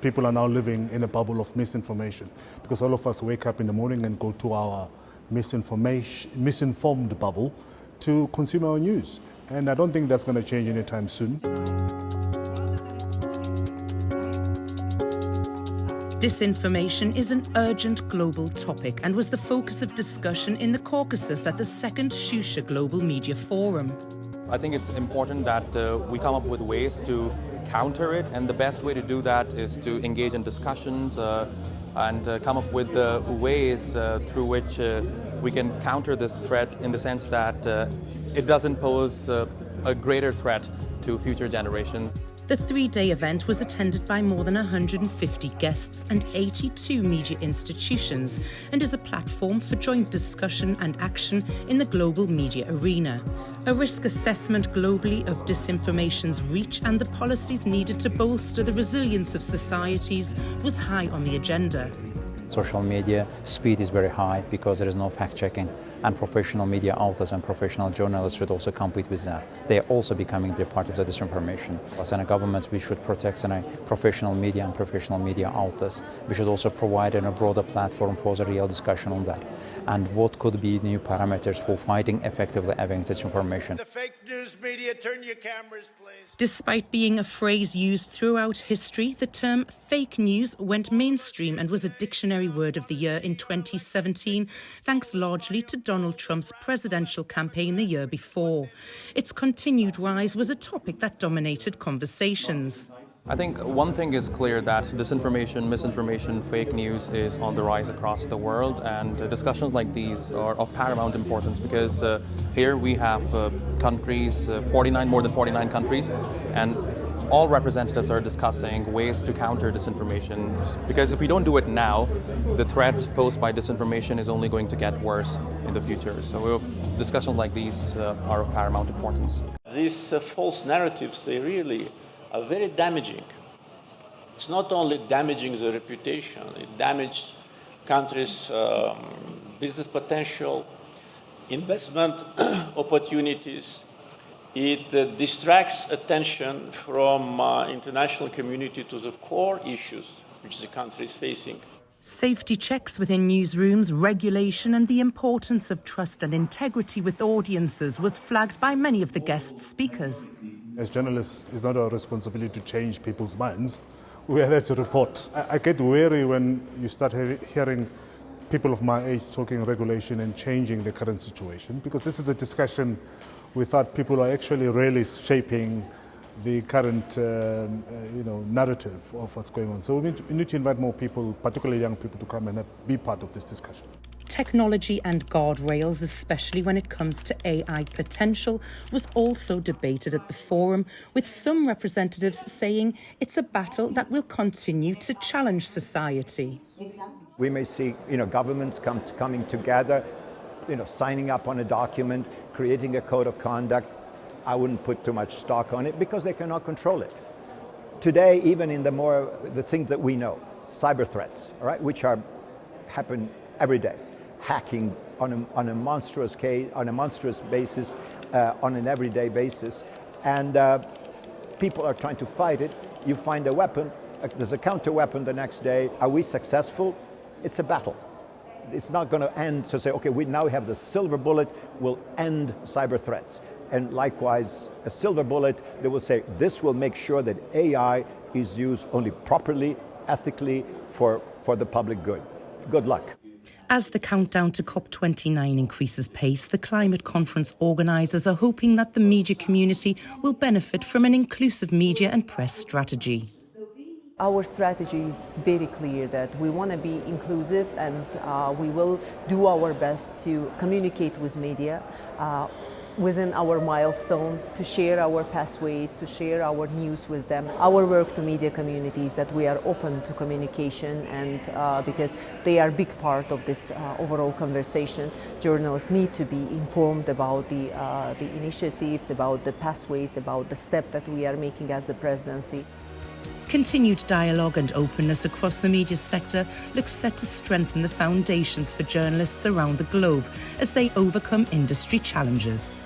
people are now living in a bubble of misinformation, because all of us wake up in the morning and go to our misinformed bubble to consume our news. And I don't think that's going to change anytime soon. Disinformation is an urgent global topic and was the focus of discussion in the Caucasus at the second Shusha Global Media Forum. I think it's important that we come up with ways to counter it, and the best way to do that is to engage in discussions and come up with ways through which we can counter this threat in the sense that it doesn't pose a greater threat to future generations. The three-day event was attended by more than 150 guests and 82 media institutions and is a platform for joint discussion and action in the global media arena. A risk assessment globally of disinformation's reach and the policies needed to bolster the resilience of societies was high on the agenda. Social media speed is very high because there is no fact-checking, and professional media outlets and professional journalists should also compete with that. They are also becoming a part of the disinformation. As a government, we should protect professional media and professional media outlets. We should also provide a broader platform for the real discussion on that. And what could be new parameters for fighting effectively against disinformation. The fake news media, turn your cameras, please. Despite being a phrase used throughout history, the term fake news went mainstream and was a dictionary word of the year in 2017, thanks largely to Donald Trump's presidential campaign the year before. Its continued rise was a topic that dominated conversations. I think one thing is clear, that disinformation, misinformation, fake news is on the rise across the world, and discussions like these are of paramount importance because here we have countries, more than 49 countries, and all representatives are discussing ways to counter disinformation, because if we don't do it now, the threat posed by disinformation is only going to get worse in the future. So discussions like these are of paramount importance. These false narratives, they really are very damaging. It's not only damaging the reputation, it damages countries' business potential, investment opportunities. It distracts attention from international community to the core issues which the country is facing. Safety checks within newsrooms, regulation and the importance of trust and integrity with audiences was flagged by many of the guest speakers. As journalists, it's not our responsibility to change people's minds. We are there to report. I get wary when you start hearing people of my age talking regulation and changing the current situation, because this is a discussion we thought people are actually really shaping the current narrative of what's going on. So we need to invite more people, particularly young people, to come and be part of this discussion. Technology and guardrails, especially when it comes to AI potential, was also debated at the forum, with some representatives saying it's a battle that will continue to challenge society. We may see governments coming together, signing up on a document, creating a code of conduct. I wouldn't put too much stock on it because they cannot control it. Today, even in the things that we know, cyber threats, all right, which happen every day, hacking on a monstrous basis, on an everyday basis, and people are trying to fight it. You find a weapon, there's a counter weapon the next day. Are we successful? It's a battle. It's not going to end, so say, okay, we now have the silver bullet, will end cyber threats. And likewise, a silver bullet, they will say, this will make sure that AI is used only properly, ethically, for the public good. Good luck. As the countdown to COP29 increases pace, the climate conference organisers are hoping that the media community will benefit from an inclusive media and press strategy. Our strategy is very clear that we want to be inclusive, and we will do our best to communicate with media within our milestones, to share our pathways, to share our news with them. Our work to media communities, that we are open to communication, and because they are a big part of this overall conversation. Journalists need to be informed about the initiatives, about the pathways, about the step that we are making as the presidency. Continued dialogue and openness across the media sector looks set to strengthen the foundations for journalists around the globe as they overcome industry challenges.